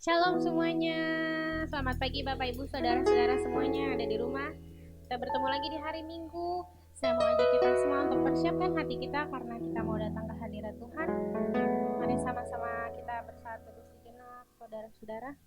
Shalom semuanya. Selamat pagi Bapak Ibu Saudara-saudara semuanya yang ada di rumah. Kita bertemu lagi di hari Minggu. Saya mau ajak kita semua untuk persiapkan hati kita karena kita mau datang ke hadirat Tuhan. Mari sama-sama kita bersatu di sejenak, saudara-saudara.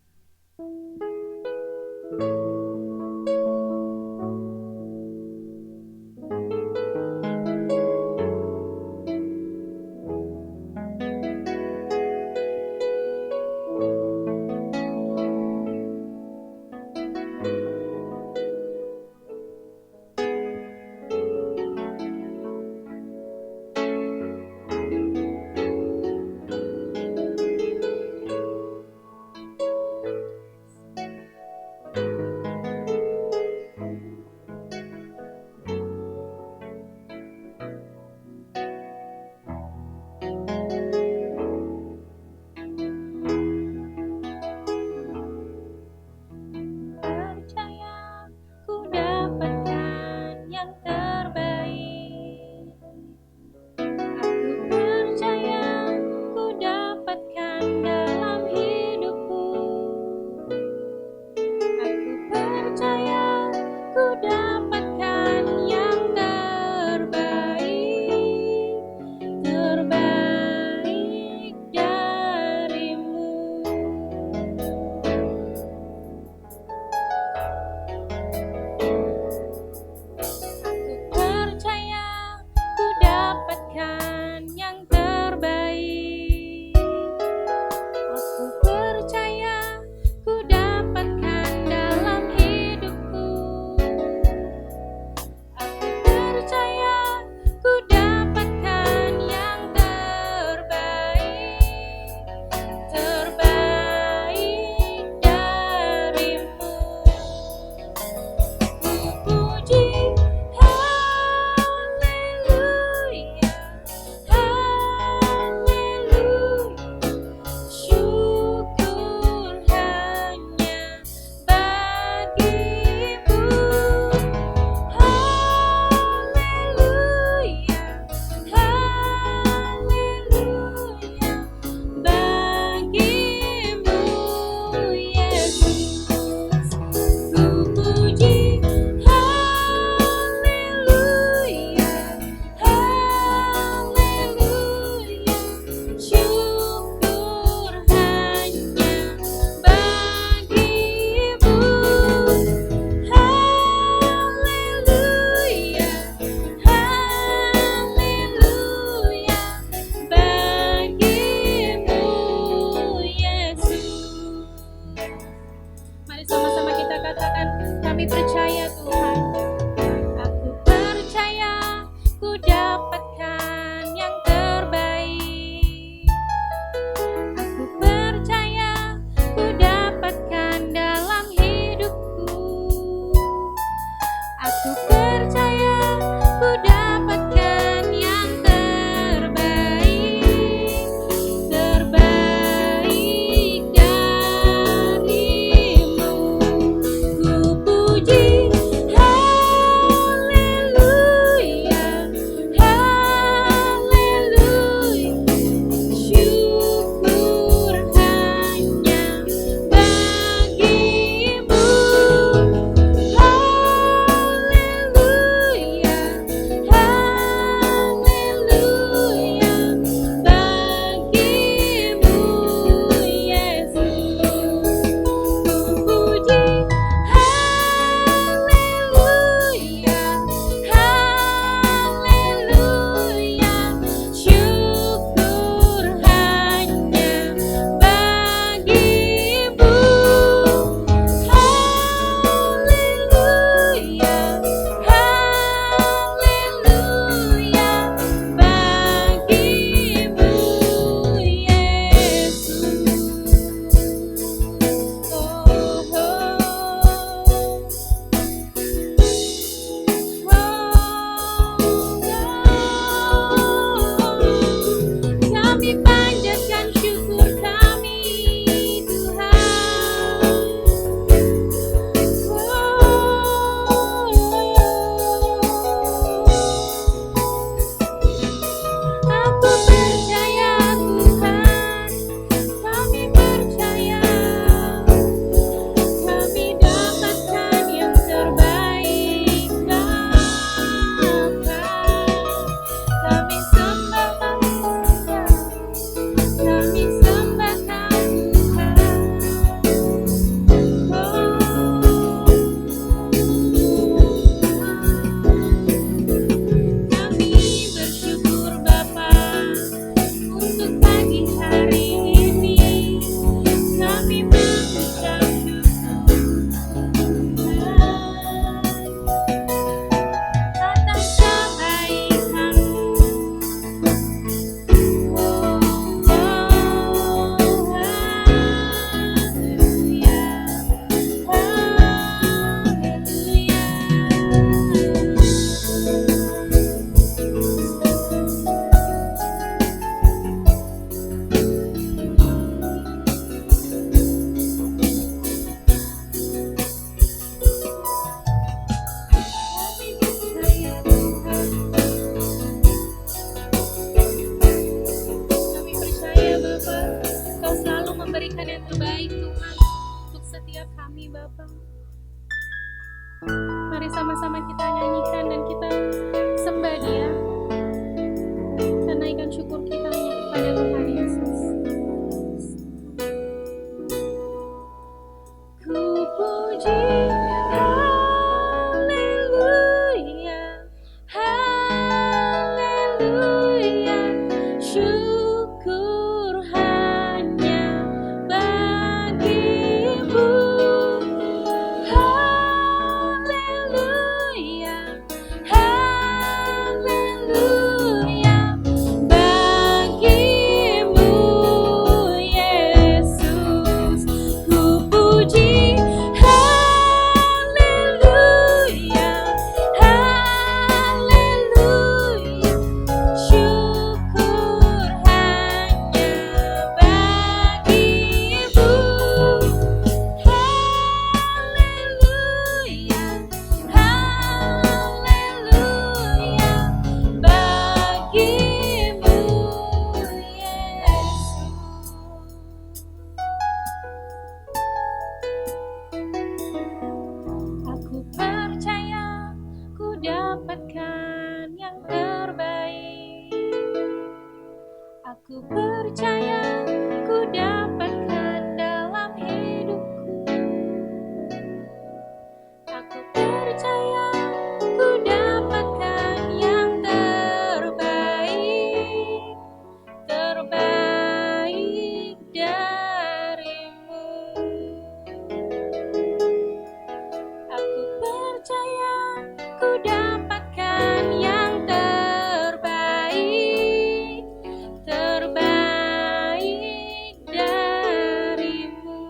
yang terbaik Tuhan untuk setiap kami Bapa. Mari sama-sama kita nyanyikan dan kita sembah Dia. Kita naikkan syukur kita hanya kepada Tuhan Yesus. Ku puji haleluya, haleluya, syukur hanya bagimu. Haleluya, haleluya, bagimu Yesus. Ku puji haleluya, haleluya, syukur hanya bagimu. Haleluya, haleluya, bagimu Yesus. Aku percaya ku dapatkan yang terbaik. Aku percaya ku dapatkan dalam hidupku. Aku percaya ku dapatkan yang terbaik, terbaik darimu. Aku percaya ku dapatkan yang terbaik, terbaik darimu.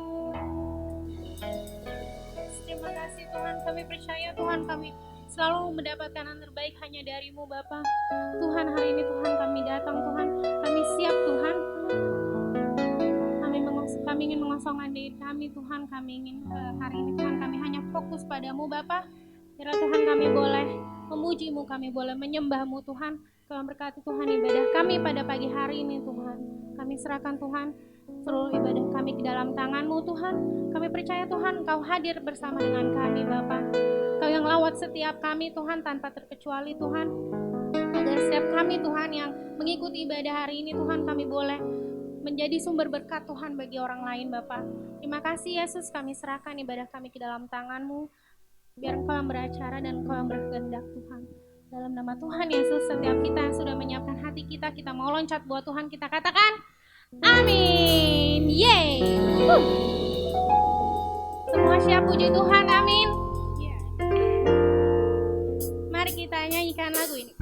Terima kasih Tuhan, kami percaya Tuhan kami selalu mendapatkan yang terbaik hanya darimu Bapa. Tuhan, hari ini Tuhan kami datang Tuhan, kami siap Tuhan. Kami ingin mengosongkan diri kami Tuhan, kami ingin hari ini Tuhan kami hanya fokus padamu Bapa. Biar Tuhan kami boleh memujimu, kami boleh menyembahmu Tuhan. Tuhan berkati Tuhan ibadah kami pada pagi hari ini Tuhan. Kami serahkan Tuhan seluruh ibadah kami ke dalam tangan-Mu Tuhan. Kami percaya Tuhan Engkau hadir bersama dengan kami Bapa. Engkau yang lawat setiap kami Tuhan tanpa terkecuali Tuhan. Agar setiap kami Tuhan yang mengikuti ibadah hari ini Tuhan kami boleh menjadi sumber berkat Tuhan bagi orang lain Bapa. Terima kasih Yesus, kami serahkan ibadah kami ke dalam tangan-Mu. Biar Engkau yang beracara dan Engkau yang berkehendak Tuhan. Dalam nama Tuhan Yesus, setiap kita yang sudah menyiapkan hati kita, kita mau loncat buat Tuhan, kita katakan amin. Yeay. Semua siap puji Tuhan, amin. Mari kita nyanyikan lagu ini.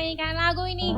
menyanyikan lagu ini.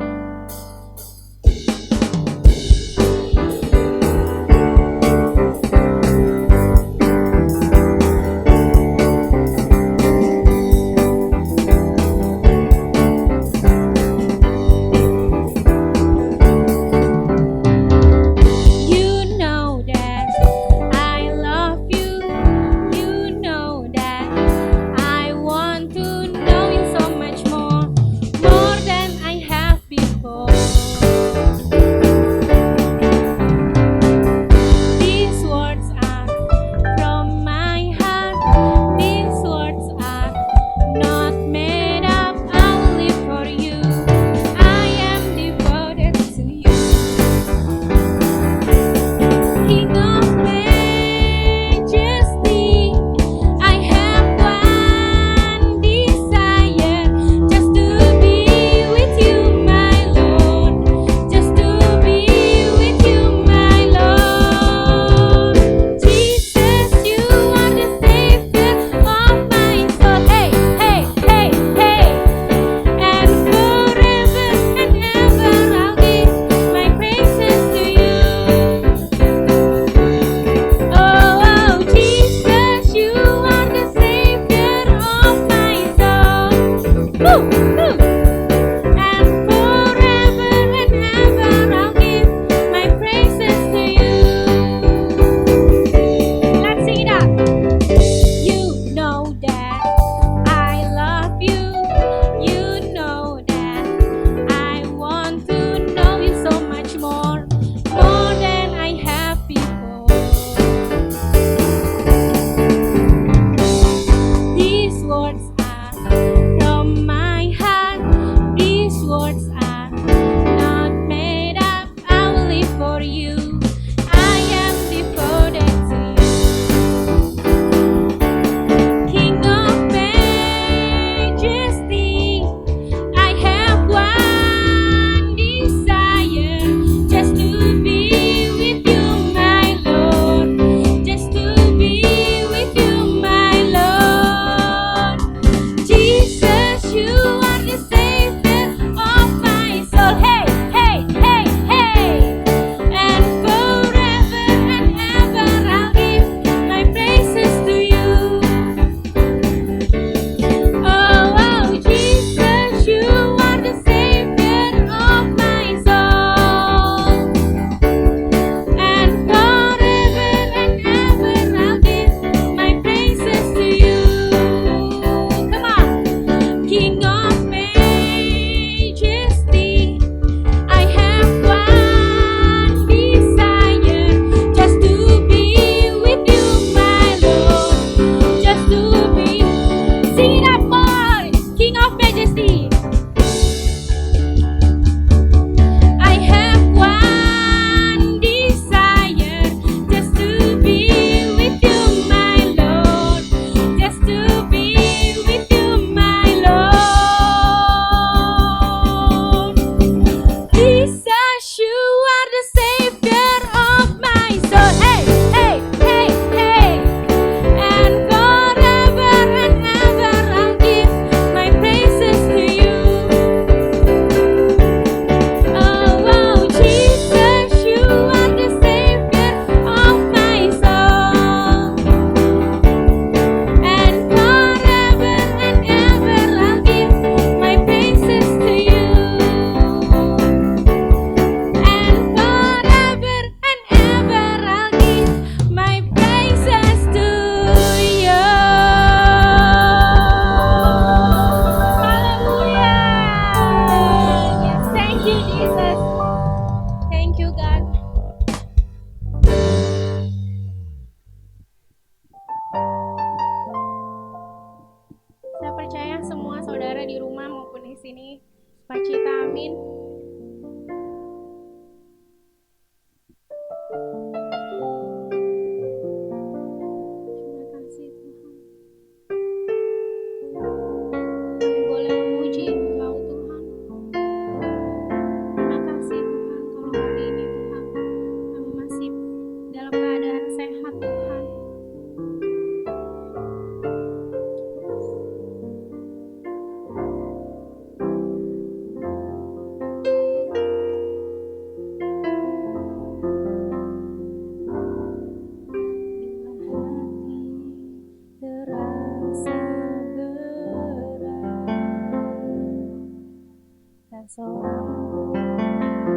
seorang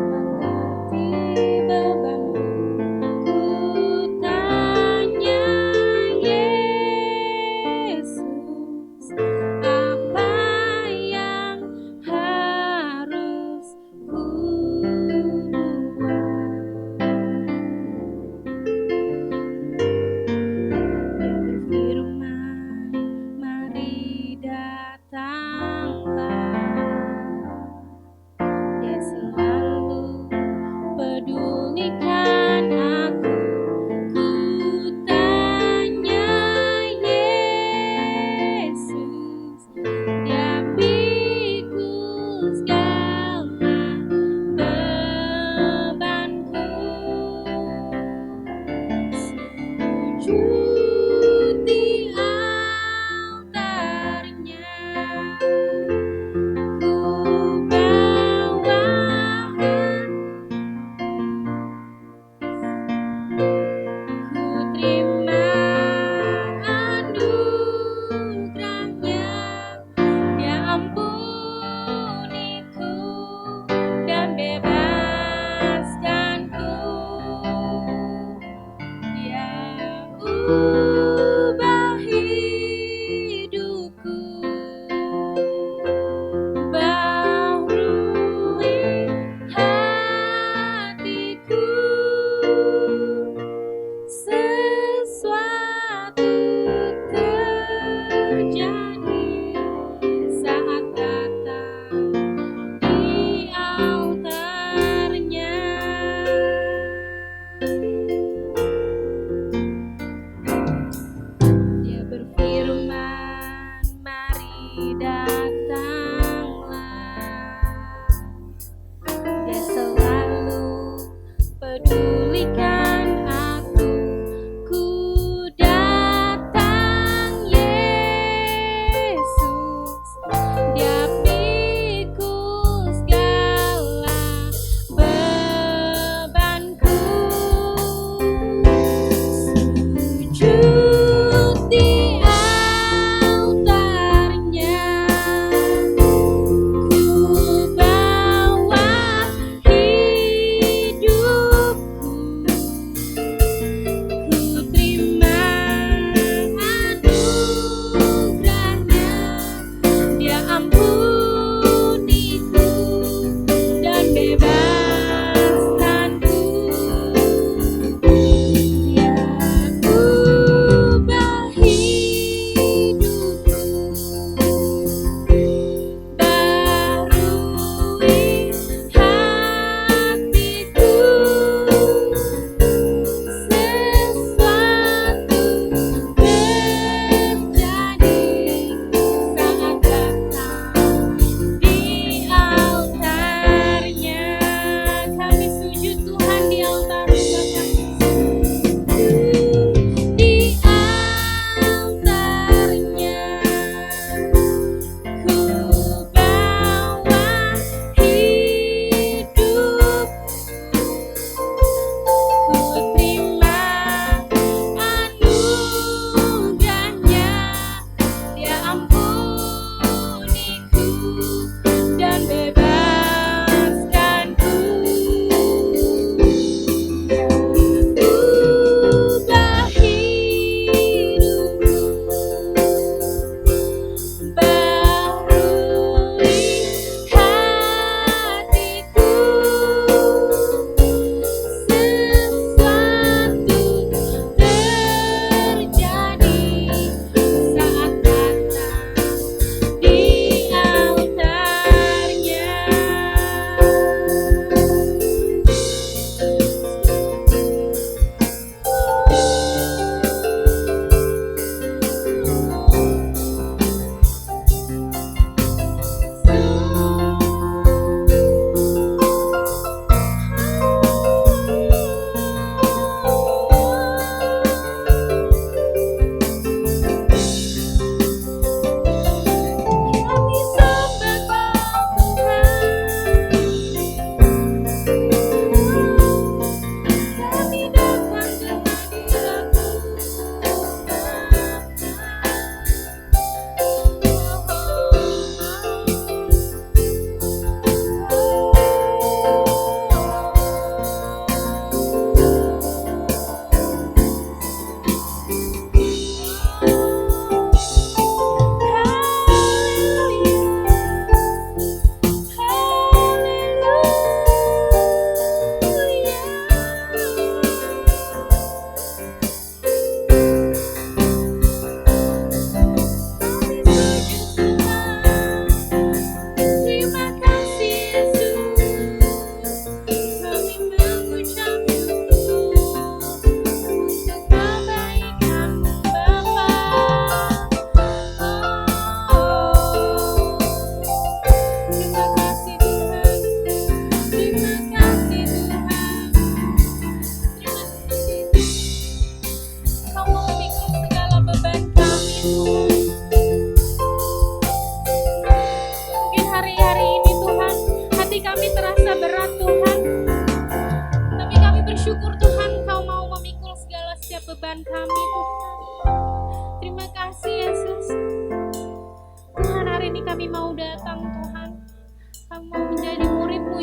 mengerti bebanku. Ku tanya Yesus, apa yang harus ku buat? Dia berfirman, mari datanglah. Dia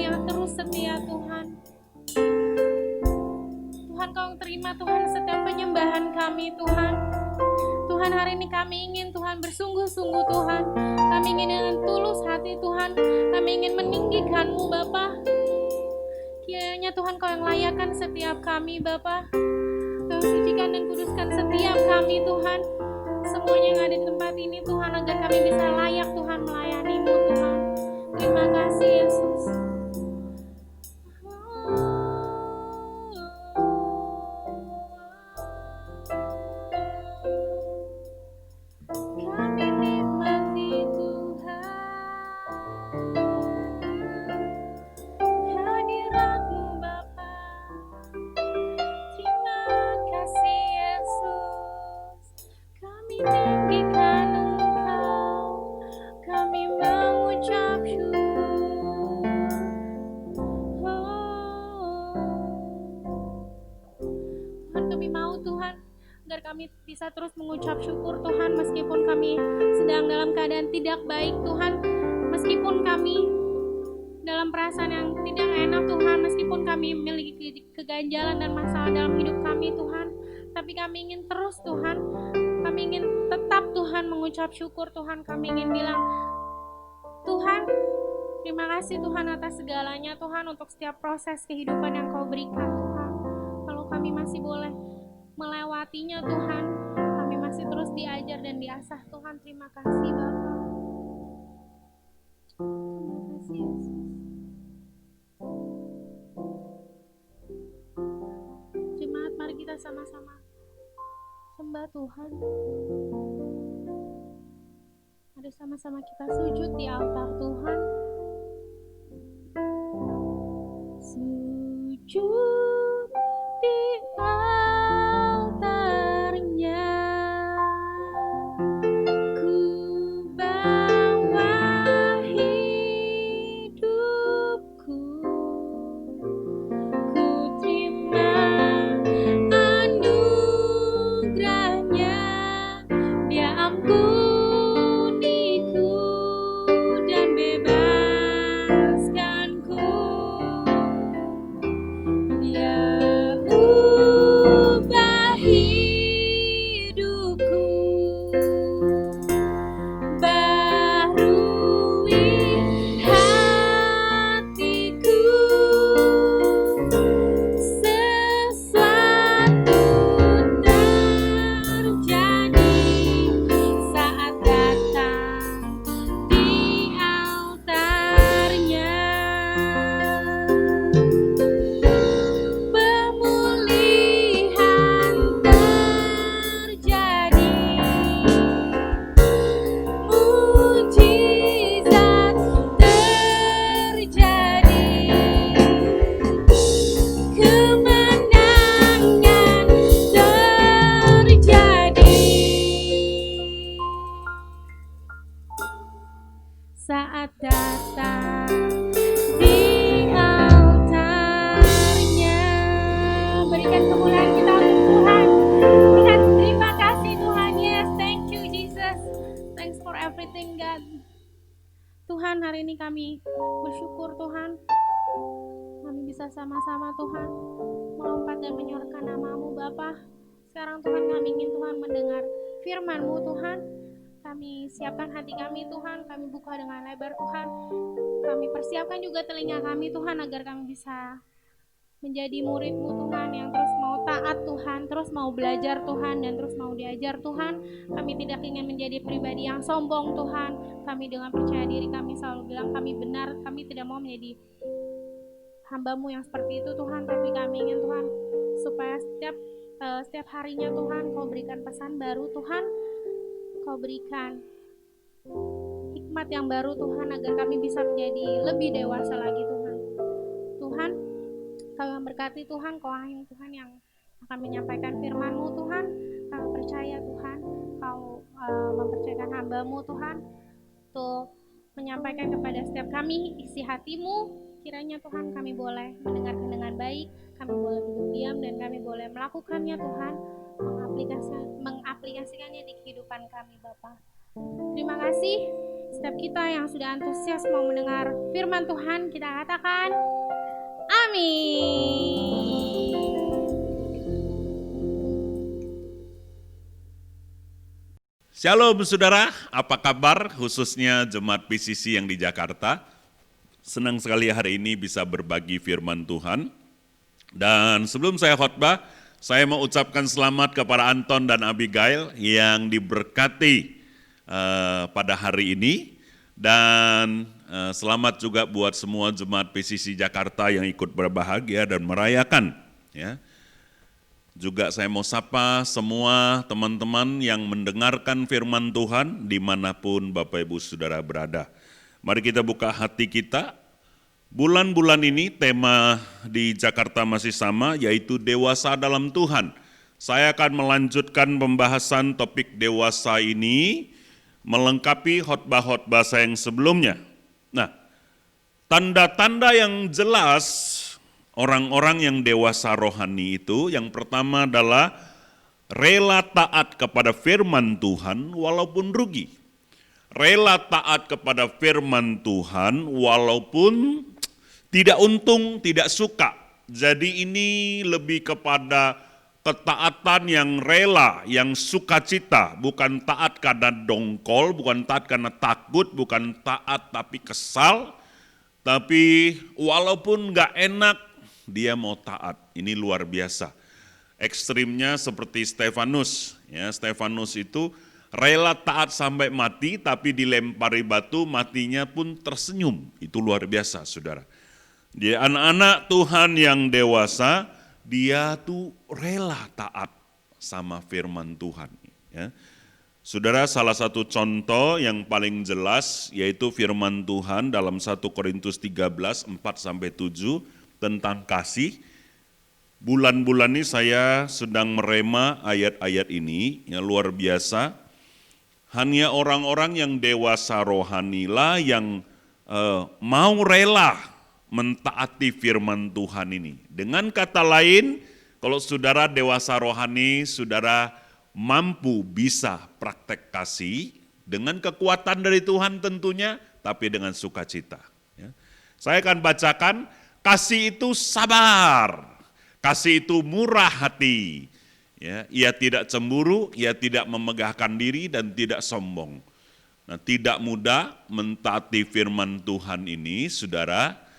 yang terus setia Tuhan. Tuhan, Kau terima Tuhan setiap penyembahan kami Tuhan. Tuhan, hari ini kami ingin Tuhan bersungguh-sungguh Tuhan. Kami ingin dengan tulus hati Tuhan. Kami ingin meninggikan-Mu Bapa. Kiranya Tuhan Kau yang layakkan setiap kami Bapa. Kau sucikan dan kuduskan setiap kami Tuhan. Semuanya yang ada di tempat ini Tuhan, agar kami bisa layak Tuhan melayani-Mu Tuhan. Terima kasih Yesus. Kami nikmati Tuhan hadirat-Mu Bapa. Terima kasih Yesus. Kami tinggikan Engkau, kami mengucap syukur. Tuhan, kami mau Tuhan, agar kami bisa terus mengucap syukur Tuhan, meskipun kami sedang dalam keadaan tidak baik Tuhan, meskipun kami dalam perasaan yang tidak enak Tuhan, meskipun kami memiliki keganjalan dan masalah dalam hidup kami Tuhan, tapi kami ingin terus Tuhan, kami ingin tetap Tuhan mengucap syukur Tuhan. Kami ingin bilang, Tuhan, terima kasih Tuhan atas segalanya Tuhan, untuk setiap proses kehidupan yang Kau berikan Tuhan. Kalau kami masih boleh melewatinya Tuhan, kami masih terus diajar dan diasah Tuhan. Terima kasih Bapa. Terima kasih Yesus. Jemaat, mari kita sama-sama sembah Tuhan. Mari sama-sama kita sujud di altar Tuhan. Sujud di altarnya, ku bawa hidupku, ku terima anugerahnya, Dia ampuniku dan bebaskanku. Dia ubah hidupku, barui hatiku. Sesuatu terjadi saat datang di altarnya. Pemulihan terjadi, mujizat terjadi, kemenangan terjadi saat datang di altarnya. Berikan kemuliaan kita untuk Tuhan. Tuhan, terima kasih Tuhan. Yes, thank you Jesus. Thanks for everything God. Tuhan, hari ini kami bersyukur Tuhan, kami bisa sama-sama Tuhan melompat dan menyorakan nama-Mu Bapa. Sekarang Tuhan, kami ingin Tuhan mendengar firman-Mu Tuhan. Kami siapkan hati kami Tuhan, kami buka dengan lebar Tuhan. Kami persiapkan juga telinga kami Tuhan, agar kami bisa menjadi murid-Mu Tuhan, yang terus mau taat Tuhan, terus mau belajar Tuhan, dan terus mau diajar Tuhan. Kami tidak ingin menjadi pribadi yang sombong Tuhan. Kami dengan percaya diri kami selalu bilang kami benar, kami tidak mau menjadi hamba-Mu yang seperti itu Tuhan. Tapi kami ingin Tuhan, supaya setiap harinya Tuhan Kau berikan pesan baru Tuhan, Kau berikan hikmat yang baru Tuhan, agar kami bisa menjadi lebih dewasa lagi Tuhan. Tuhan, Kau yang berkati Tuhan, Kau yang Tuhan yang akan menyampaikan firman-Mu Tuhan. Kami percaya Tuhan, Kau mempercayakan hamba-Mu Tuhan untuk menyampaikan kepada setiap kami isi hati-Mu. Kiranya Tuhan kami boleh mendengarkan dengan baik, kami boleh duduk diam, dan kami boleh melakukannya Tuhan, mengaplikasikannya di kehidupan kami Bapa. Terima kasih setiap kita yang sudah antusias mau mendengar firman Tuhan, kita katakan amin. Shalom saudara, apa kabar khususnya Jemaat PCC yang di Jakarta? Senang sekali hari ini bisa berbagi firman Tuhan. Dan sebelum saya khotbah, saya mau ucapkan selamat kepada Anton dan Abigail yang diberkati pada hari ini. Dan selamat juga buat semua Jemaat PCC Jakarta yang ikut berbahagia dan merayakan. Ya. Juga saya mau sapa semua teman-teman yang mendengarkan firman Tuhan dimanapun Bapak Ibu Saudara berada. Mari kita buka hati kita. Bulan-bulan ini tema di Jakarta masih sama, yaitu dewasa dalam Tuhan. Saya akan melanjutkan pembahasan topik dewasa ini melengkapi khotbah-khotbah saya yang sebelumnya. Nah, tanda-tanda yang jelas orang-orang yang dewasa rohani itu, yang pertama adalah rela taat kepada firman Tuhan walaupun rugi. Rela taat kepada firman Tuhan walaupun tidak untung, tidak suka. Jadi ini lebih kepada ketaatan yang rela, yang sukacita, bukan taat karena dongkol, bukan taat karena takut, bukan taat tapi kesal. Tapi walaupun gak enak, dia mau taat. Ini luar biasa. Ekstrimnya seperti Stefanus. Ya, Stefanus itu rela taat sampai mati, tapi dilempari batu, matinya pun tersenyum. Itu luar biasa, saudara. Dia anak-anak Tuhan yang dewasa, dia tuh rela taat sama firman Tuhan. Ya. Saudara, salah satu contoh yang paling jelas yaitu firman Tuhan dalam 1 Korintus 13, 4-7 tentang kasih. Bulan-bulan ini saya sedang merema ayat-ayat ini, yang luar biasa. Hanya orang-orang yang dewasa rohanilah yang mau rela mentaati firman Tuhan ini. Dengan kata lain, kalau saudara dewasa rohani, saudara mampu bisa praktek kasih dengan kekuatan dari Tuhan tentunya, tapi dengan sukacita. Ya. Saya akan bacakan, kasih itu sabar, kasih itu murah hati. Ya, ia tidak cemburu, ia tidak memegahkan diri dan tidak sombong. Nah, tidak mudah mentaati firman Tuhan ini, saudara,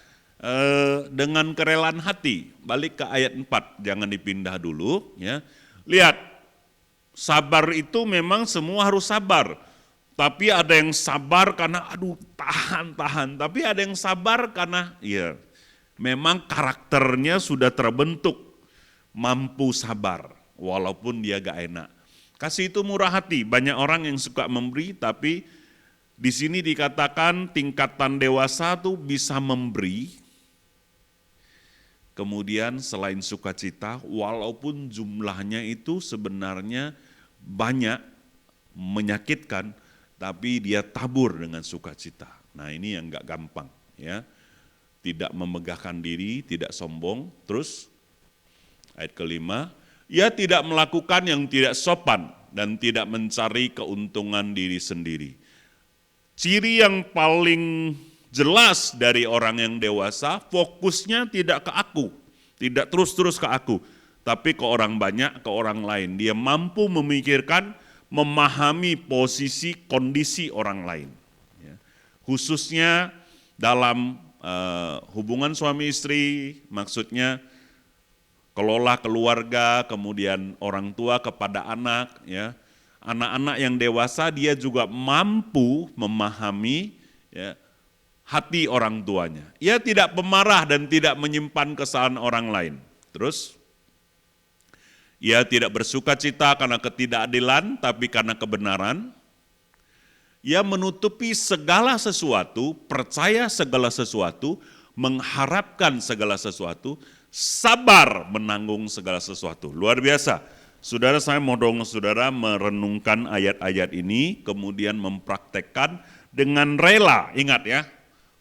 dengan kerelaan hati. Balik ke ayat 4, jangan dipindah dulu. Ya. Lihat, sabar itu memang semua harus sabar. Tapi ada yang sabar karena aduh tahan. Tapi ada yang sabar karena ya memang karakternya sudah terbentuk. Mampu sabar walaupun dia gak enak. Kasih itu murah hati. Banyak orang yang suka memberi, tapi di sini dikatakan tingkatan dewasa tuh bisa memberi. Kemudian selain sukacita, walaupun jumlahnya itu sebenarnya banyak, menyakitkan, tapi dia tabur dengan sukacita. Nah ini yang gak gampang. Ya. Tidak memegahkan diri, tidak sombong. Terus ayat kelima, ia tidak melakukan yang tidak sopan dan tidak mencari keuntungan diri sendiri. Ciri yang paling jelas dari orang yang dewasa, fokusnya tidak ke aku, tidak terus-terus ke aku, tapi ke orang banyak, ke orang lain. Dia mampu memikirkan, memahami posisi, kondisi orang lain. Ya. Khususnya dalam hubungan suami istri, maksudnya kelola keluarga, kemudian orang tua kepada anak. Ya. Anak-anak yang dewasa dia juga mampu memahami ya, hati orang tuanya. Ia tidak pemarah dan tidak menyimpan kesalahan orang lain. Terus, ia tidak bersuka cita karena ketidakadilan, tapi karena kebenaran. Ia menutupi segala sesuatu, percaya segala sesuatu, mengharapkan segala sesuatu, sabar menanggung segala sesuatu. Luar biasa. Saudara, saya mau dong saudara merenungkan ayat-ayat ini, kemudian mempraktekkan dengan rela. Ingat ya,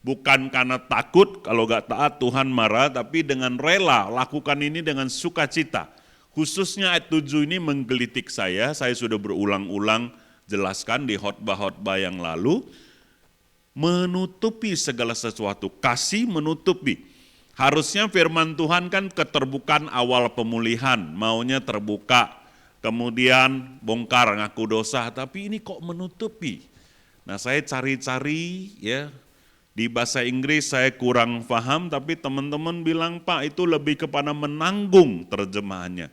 bukan karena takut, kalau gak taat Tuhan marah, tapi dengan rela, lakukan ini dengan sukacita. Khususnya ayat 7 ini menggelitik saya sudah berulang-ulang jelaskan di khotbah-khotbah yang lalu, menutupi segala sesuatu, kasih menutupi. Harusnya firman Tuhan kan keterbukaan awal pemulihan, maunya terbuka, kemudian bongkar ngaku dosa, tapi ini kok menutupi. Nah saya cari-cari ya, di bahasa Inggris saya kurang paham, tapi teman-teman bilang Pak itu lebih kepada menanggung terjemahannya.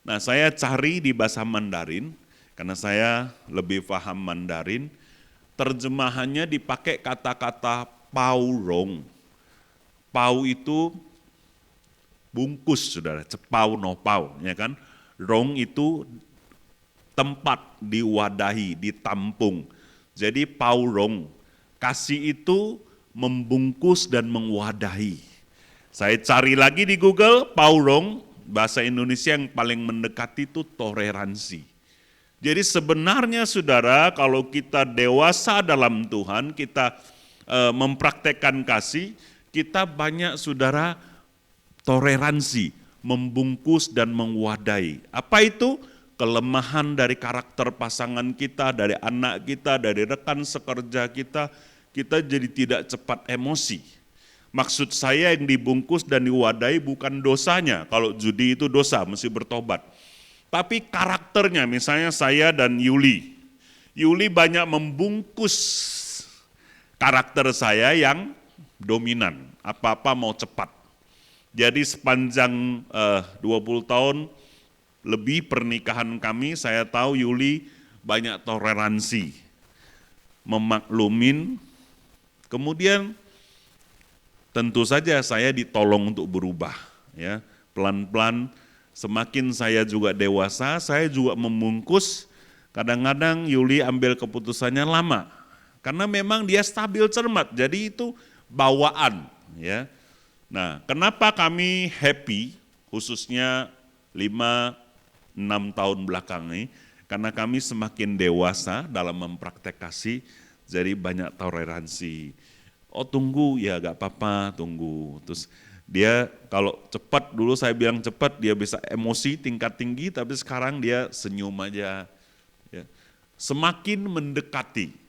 Nah saya cari di bahasa Mandarin, karena saya lebih paham Mandarin, terjemahannya dipakai kata-kata paurong. Pau itu bungkus, saudara, cepau nopau, ya kan? Rong itu tempat, diwadahi, ditampung. Jadi paurong, kasih itu membungkus dan mewadahi. Saya cari lagi di Google, paurong, bahasa Indonesia yang paling mendekati itu toleransi. Jadi sebenarnya saudara, kalau kita dewasa dalam Tuhan, kita mempraktekkan kasih, kita banyak saudara toleransi, membungkus dan mewadahi. Apa itu? Kelemahan dari karakter pasangan kita, dari anak kita, dari rekan sekerja kita jadi tidak cepat emosi. Maksud saya yang dibungkus dan diwadahi bukan dosanya, kalau judi itu dosa, mesti bertobat. Tapi karakternya, misalnya saya dan Yuli banyak membungkus karakter saya yang dominan, apa-apa mau cepat. Jadi sepanjang 20 tahun lebih pernikahan kami, saya tahu Yuli banyak toleransi, memaklumin, kemudian tentu saja saya ditolong untuk berubah. Ya, pelan-pelan semakin saya juga dewasa, saya juga membungkus, kadang-kadang Yuli ambil keputusannya lama, karena memang dia stabil cermat, jadi itu bawaan, ya. Nah, kenapa kami happy khususnya 5-6 tahun belakang ini? Karena kami semakin dewasa dalam mempraktek kasih, jadi banyak toleransi. Oh tunggu, ya gak apa-apa, tunggu. Terus dia kalau cepat, dulu saya bilang cepat, dia bisa emosi tingkat tinggi, tapi sekarang dia senyum aja. Ya. Semakin mendekati.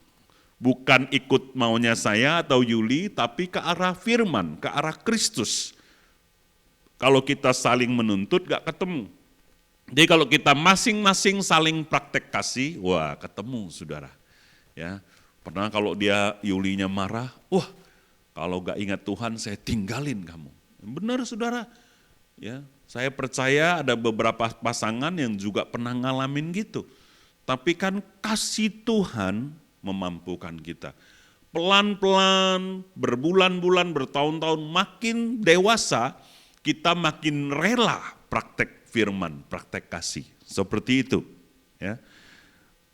Bukan ikut maunya saya atau Yuli, tapi ke arah firman, ke arah Kristus. Kalau kita saling menuntut gak ketemu. Jadi kalau kita masing-masing saling praktek kasih, wah ketemu saudara. Ya, pernah kalau dia Yulinya marah, wah kalau gak ingat Tuhan saya tinggalin kamu. Benar saudara. Ya, saya percaya ada beberapa pasangan yang juga pernah ngalamin gitu. Tapi kan kasih Tuhan memampukan kita. Pelan-pelan, berbulan-bulan, bertahun-tahun, makin dewasa, kita makin rela praktek firman, praktek kasih. Seperti itu. Ya.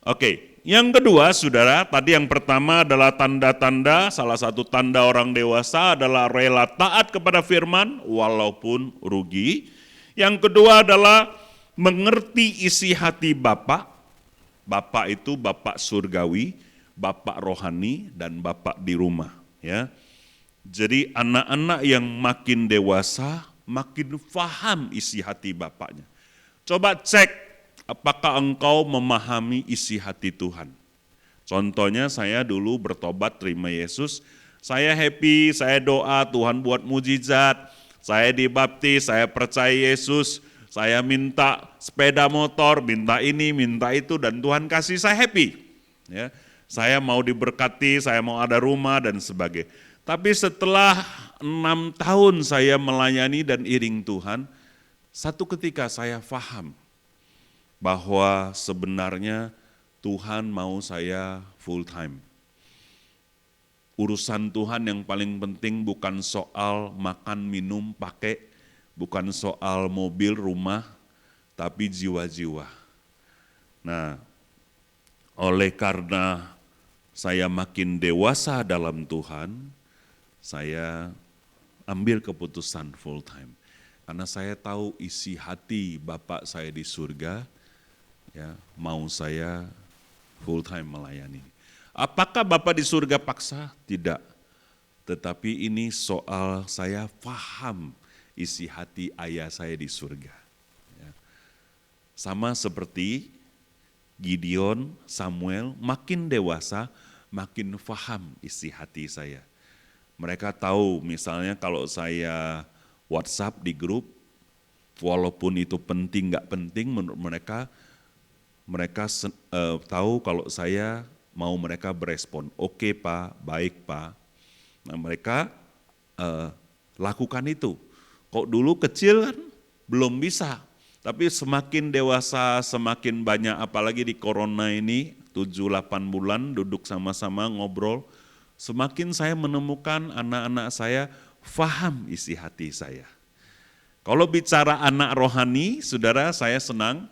Oke, yang kedua saudara, tadi yang pertama adalah tanda-tanda, salah satu tanda orang dewasa adalah rela taat kepada firman walaupun rugi. Yang kedua adalah mengerti isi hati Bapa. Bapa itu Bapa surgawi, Bapak rohani, dan Bapak di rumah. Ya. Jadi anak-anak yang makin dewasa, makin paham isi hati Bapaknya. Coba cek, apakah engkau memahami isi hati Tuhan? Contohnya saya dulu bertobat terima Yesus, saya happy, saya doa Tuhan buat mujizat, saya dibaptis, saya percaya Yesus, saya minta sepeda motor, minta ini, minta itu, dan Tuhan kasih saya happy. Ya. Saya mau diberkati, saya mau ada rumah dan sebagainya. Tapi setelah 6 tahun saya melayani dan iring Tuhan, satu ketika saya paham bahwa sebenarnya Tuhan mau saya full time. Urusan Tuhan yang paling penting bukan soal makan, minum, pakai, bukan soal mobil, rumah, tapi jiwa-jiwa. Nah, oleh karena saya makin dewasa dalam Tuhan, saya ambil keputusan full time. Karena saya tahu isi hati Bapak saya di surga, ya, mau saya full time melayani. Apakah Bapak di surga paksa? Tidak. Tetapi ini soal saya paham isi hati ayah saya di surga. Ya. Sama seperti Gideon, Samuel makin dewasa, makin faham isi hati saya. Mereka tahu misalnya kalau saya WhatsApp di grup, walaupun itu penting nggak penting menurut mereka, tahu kalau saya mau mereka berespon, oke Pak, baik Pak. Nah mereka lakukan itu. Kok dulu kecil kan belum bisa, tapi semakin dewasa, semakin banyak, apalagi di corona ini, 7-8 bulan duduk sama-sama ngobrol, semakin saya menemukan anak-anak saya faham isi hati saya. Kalau bicara anak rohani, saudara, saya senang.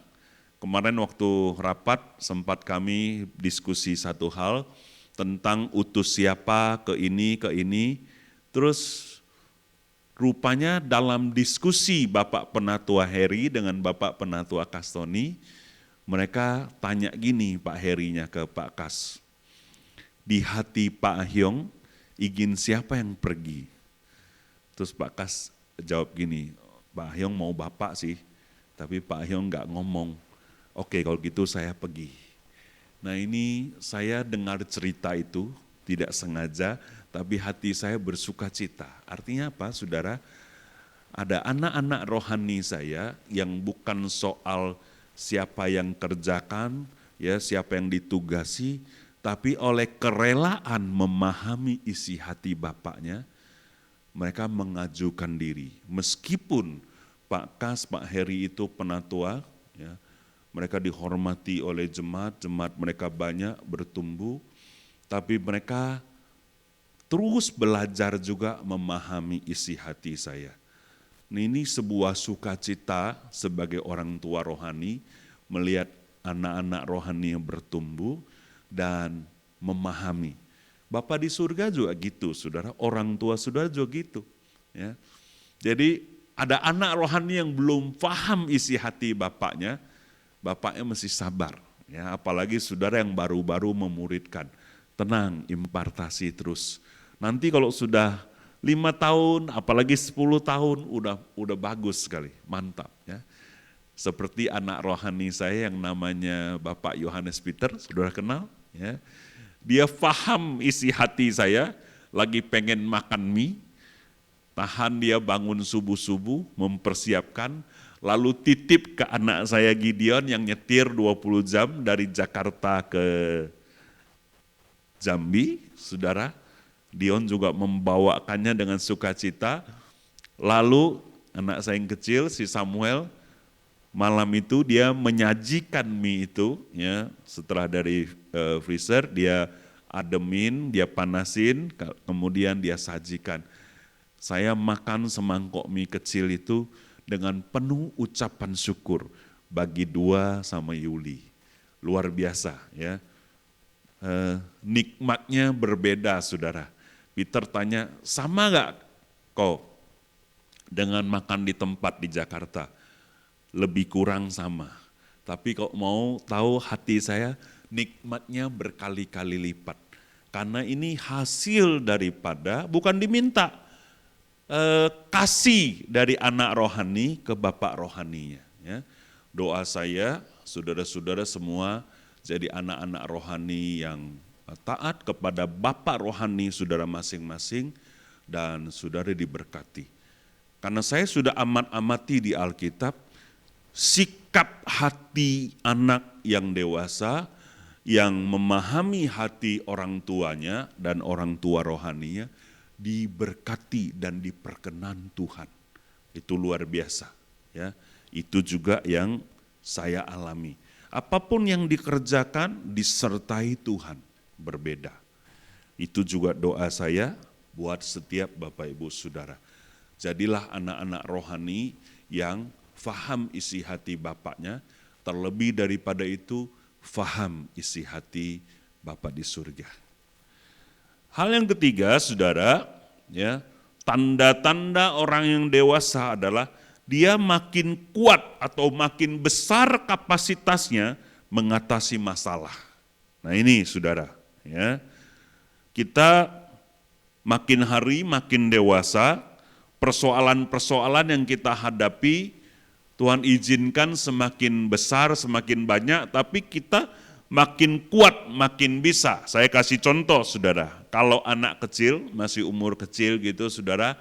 Kemarin waktu rapat sempat kami diskusi satu hal tentang utus siapa ke ini. Terus rupanya dalam diskusi Bapak Penatua Heri dengan Bapak Penatua Kastoni, mereka tanya gini Pak Herinya ke Pak Kas, di hati Pak Hyong ingin siapa yang pergi? Terus Pak Kas jawab gini, Pak Hyong mau Bapak sih, tapi Pak Hyong nggak ngomong. Oke kalau gitu saya pergi. Nah ini saya dengar cerita itu tidak sengaja, tapi hati saya bersuka cita. Artinya apa saudara? Ada anak-anak rohani saya yang bukan soal siapa yang kerjakan, ya siapa yang ditugasi, tapi oleh kerelaan memahami isi hati Bapaknya, mereka mengajukan diri. Meskipun Pak Kas, Pak Heri itu penatua, ya, mereka dihormati oleh jemaat mereka banyak bertumbuh, tapi mereka terus belajar juga memahami isi hati saya. Ini sebuah sukacita sebagai orang tua rohani, melihat anak-anak rohani yang bertumbuh dan memahami. Bapak di surga juga gitu, saudara, orang tua saudara juga gitu. Ya. Jadi ada anak rohani yang belum paham isi hati bapaknya mesti sabar. Ya, apalagi saudara yang baru-baru memuridkan, tenang, impartasi terus. Nanti kalau sudah 5 tahun, apalagi 10 tahun, udah bagus sekali, mantap. Ya. Seperti anak rohani saya yang namanya Bapak Yohanes Peter, saudara kenal? Ya. Dia paham isi hati saya, lagi pengen makan mie, tahan dia bangun subuh-subuh, mempersiapkan, lalu titip ke anak saya Gideon yang nyetir 20 jam dari Jakarta ke Jambi, saudara. Dion juga membawakannya dengan sukacita. Lalu anak saya yang kecil, si Samuel, malam itu dia menyajikan mie itu, ya, setelah dari freezer, dia ademin, dia panasin, kemudian dia sajikan. Saya makan semangkok mie kecil itu dengan penuh ucapan syukur bagi Dua sama Yuli. Luar biasa ya. Nikmatnya berbeda saudara. Peter tanya, sama gak kau dengan makan di tempat di Jakarta? Lebih kurang sama. Tapi kau mau tahu hati saya, nikmatnya berkali-kali lipat. Karena ini hasil daripada, bukan diminta, kasih dari anak rohani ke bapak rohaninya. Ya. Doa saya, saudara-saudara semua jadi anak-anak rohani yang taat kepada bapak rohani saudara masing-masing dan saudara diberkati. Karena saya sudah amati di Alkitab, sikap hati anak yang dewasa, yang memahami hati orang tuanya dan orang tua rohaninya, diberkati dan diperkenan Tuhan. Itu luar biasa. Ya. Itu juga yang saya alami. Apapun yang dikerjakan disertai Tuhan, berbeda. Itu juga doa saya buat setiap Bapak Ibu Saudara. Jadilah anak-anak rohani yang faham isi hati Bapaknya, terlebih daripada itu faham isi hati Bapa di surga. Hal yang ketiga, saudara, ya, tanda-tanda orang yang dewasa adalah dia makin kuat atau makin besar kapasitasnya mengatasi masalah. Nah ini saudara, ya, kita makin hari makin dewasa, persoalan-persoalan yang kita hadapi Tuhan izinkan semakin besar, semakin banyak, tapi kita makin kuat, makin bisa. Saya kasih contoh, saudara. Kalau anak kecil, masih umur kecil gitu, saudara,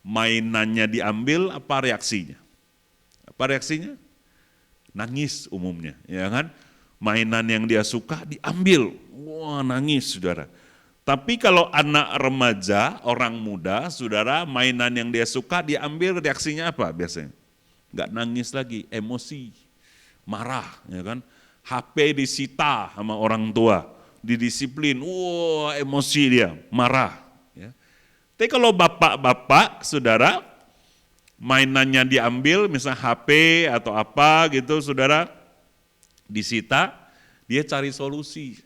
mainannya diambil, apa reaksinya? Apa reaksinya? Nangis umumnya, ya kan? Mainan yang dia suka diambil, wah nangis, saudara. Tapi kalau anak remaja, orang muda, saudara, mainan yang dia suka diambil, reaksinya apa biasanya? Enggak nangis lagi, emosi, marah, ya kan? HP disita sama orang tua, didisiplin, wah emosi dia, marah. Ya. Tapi kalau bapak-bapak, saudara, mainannya diambil, misalnya HP atau apa gitu, saudara, disita, dia cari solusi,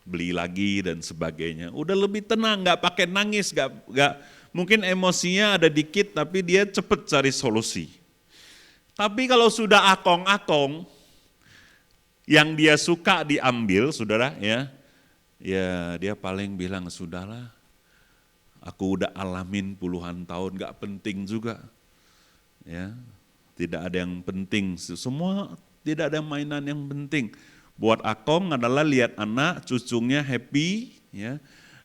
beli lagi dan sebagainya. Udah lebih tenang, nggak pakai nangis, nggak mungkin emosinya ada dikit, tapi dia cepet cari solusi. Tapi kalau sudah akong-akong, yang dia suka diambil, saudara, ya dia paling bilang, sudahlah, aku udah alamin puluhan tahun, nggak penting juga, ya, tidak ada yang penting, semua tidak ada mainan yang penting. Buat akong adalah lihat anak, cucunya happy, ya,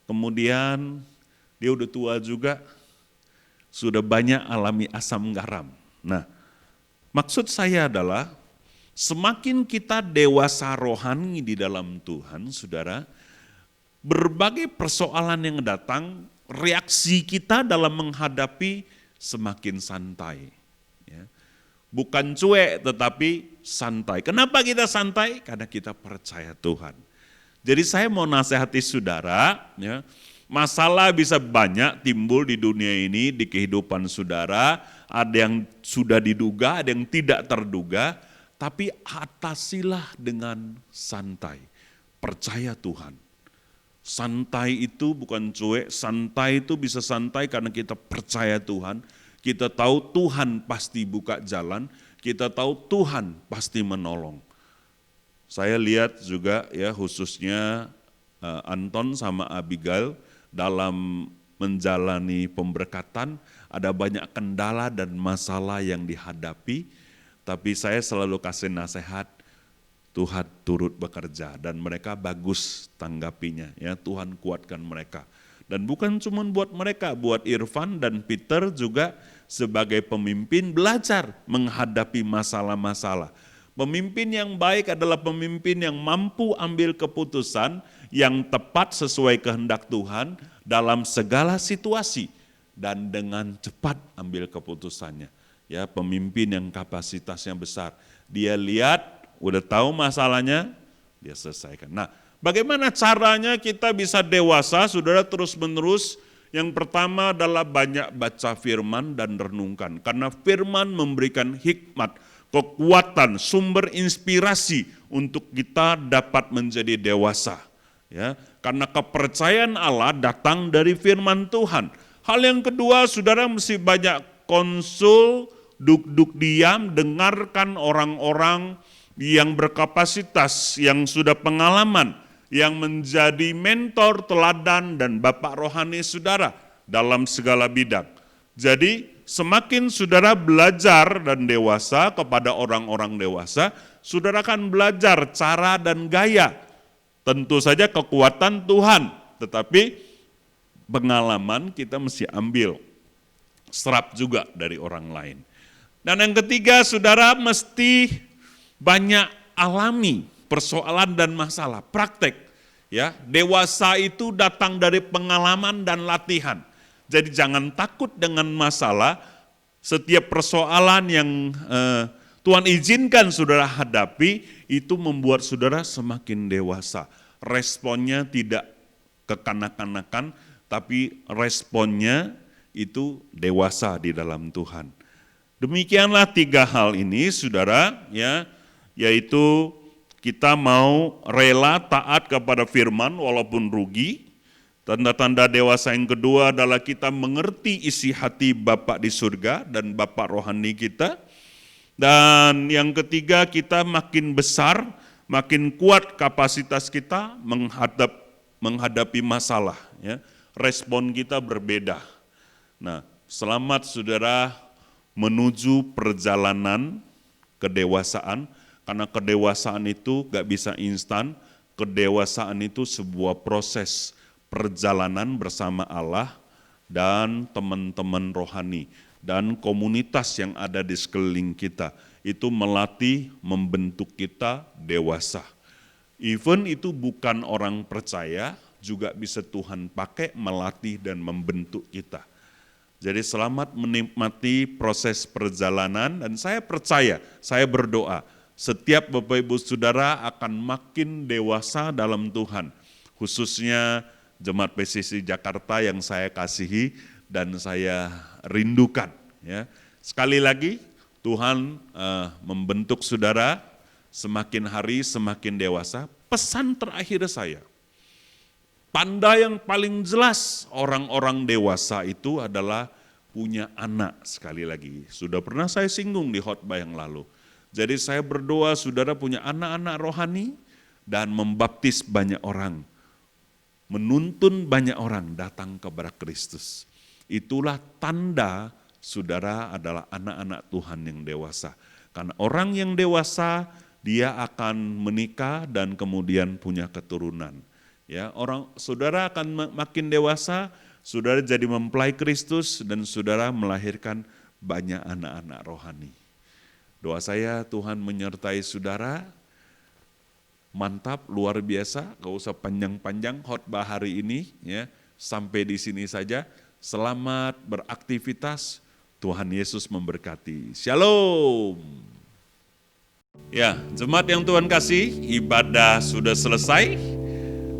kemudian dia udah tua juga, sudah banyak alami asam garam. Nah, maksud saya adalah semakin kita dewasa rohani di dalam Tuhan, saudara, berbagai persoalan yang datang, reaksi kita dalam menghadapi semakin santai. Ya. Bukan cuek tetapi santai. Kenapa kita santai? Karena kita percaya Tuhan. Jadi saya mau nasihati saudara, ya, masalah bisa banyak timbul di dunia ini, di kehidupan saudara, ada yang sudah diduga, ada yang tidak terduga, tapi atasilah dengan santai, percaya Tuhan. Santai itu bukan cuek, santai itu bisa santai karena kita percaya Tuhan, kita tahu Tuhan pasti buka jalan, kita tahu Tuhan pasti menolong. Saya lihat juga ya khususnya Anton sama Abigail dalam menjalani pemberkatan, ada banyak kendala dan masalah yang dihadapi, tapi saya selalu kasih nasihat, Tuhan turut bekerja dan mereka bagus tanggapinya, ya Tuhan kuatkan mereka. Dan bukan cuma buat mereka, buat Irfan dan Peter juga sebagai pemimpin belajar menghadapi masalah-masalah. Pemimpin yang baik adalah pemimpin yang mampu ambil keputusan yang tepat sesuai kehendak Tuhan dalam segala situasi dan dengan cepat ambil keputusannya. Ya, pemimpin yang kapasitasnya besar. Dia lihat, udah tahu masalahnya, dia selesaikan. Nah, bagaimana caranya kita bisa dewasa, saudara, terus-menerus? Yang pertama adalah banyak baca firman dan renungkan. Karena firman memberikan hikmat, kekuatan, sumber inspirasi untuk kita dapat menjadi dewasa. Ya, karena kepercayaan Allah datang dari firman Tuhan. Hal yang kedua, saudara mesti banyak konsul, duduk diam, dengarkan orang-orang yang berkapasitas, yang sudah pengalaman, yang menjadi mentor, teladan, dan bapak rohani saudara dalam segala bidang. Jadi semakin saudara belajar dan dewasa kepada orang-orang dewasa, saudara akan belajar cara dan gaya. Tentu saja kekuatan Tuhan, tetapi pengalaman kita mesti ambil, serap juga dari orang lain. Dan yang ketiga, saudara mesti banyak alami persoalan dan masalah, praktek. Ya, dewasa itu datang dari pengalaman dan latihan. Jadi jangan takut dengan masalah, setiap persoalan yang Tuhan izinkan saudara hadapi, itu membuat saudara semakin dewasa. Responnya tidak kekanak-kanakan, tapi responnya itu dewasa di dalam Tuhan. Demikianlah 3 hal ini, saudara, ya, yaitu kita mau rela taat kepada firman walaupun rugi. Tanda-tanda dewasa yang kedua adalah kita mengerti isi hati Bapa di surga dan Bapa rohani kita. Dan yang ketiga, kita makin besar, makin kuat kapasitas kita menghadapi masalah. Ya. Respon kita berbeda. Nah, selamat saudara menuju perjalanan kedewasaan, karena kedewasaan itu gak bisa instan, kedewasaan itu sebuah proses perjalanan bersama Allah dan teman-teman rohani dan komunitas yang ada di sekeliling kita. Itu melatih, membentuk kita dewasa. Even itu bukan orang percaya, juga bisa Tuhan pakai melatih dan membentuk kita. Jadi selamat menikmati proses perjalanan, dan saya percaya, saya berdoa, setiap Bapak Ibu Saudara akan makin dewasa dalam Tuhan. Khususnya Jemaat PCC Jakarta yang saya kasihi dan saya rindukan. Ya. Sekali lagi, Tuhan membentuk saudara semakin hari semakin dewasa. Pesan terakhir saya, tanda yang paling jelas orang-orang dewasa itu adalah punya anak. Sekali lagi, sudah pernah saya singgung di khotbah yang lalu. Jadi saya berdoa saudara punya anak-anak rohani dan membaptis banyak orang. Menuntun banyak orang datang kepada Kristus. Itulah tanda saudara adalah anak-anak Tuhan yang dewasa. Karena orang yang dewasa dia akan menikah dan kemudian punya keturunan. Ya, saudara akan makin dewasa, saudara jadi mempelai Kristus dan saudara melahirkan banyak anak-anak rohani. Doa saya Tuhan menyertai saudara. Mantap, luar biasa, gak usah panjang-panjang khotbah hari ini, ya. Sampai di sini saja. Selamat beraktivitas. Tuhan Yesus memberkati. Shalom. Ya, jemaat yang Tuhan kasih, ibadah sudah selesai.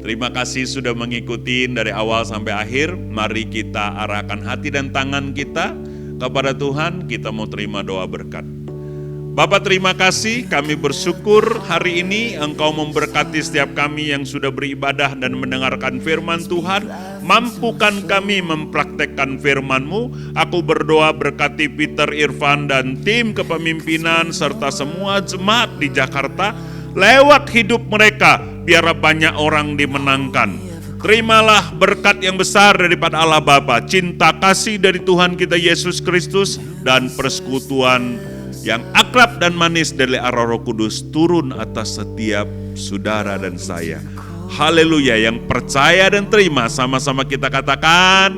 Terima kasih sudah mengikuti dari awal sampai akhir. Mari kita arahkan hati dan tangan kita kepada Tuhan. Kita mau terima doa berkat. Bapak terima kasih, kami bersyukur hari ini Engkau memberkati setiap kami yang sudah beribadah dan mendengarkan firman Tuhan. Mampukan kami mempraktekkan firman-Mu. Aku berdoa berkati Peter, Irfan, dan tim kepemimpinan serta semua jemaat di Jakarta. Lewat hidup mereka, biar banyak orang dimenangkan. Terimalah berkat yang besar daripada Allah Bapa, cinta kasih dari Tuhan kita Yesus Kristus, dan persekutuan yang akrab dan manis dari arah Roh Kudus turun atas setiap saudara dan saya. Haleluya, yang percaya dan terima sama-sama kita katakan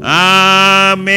amin.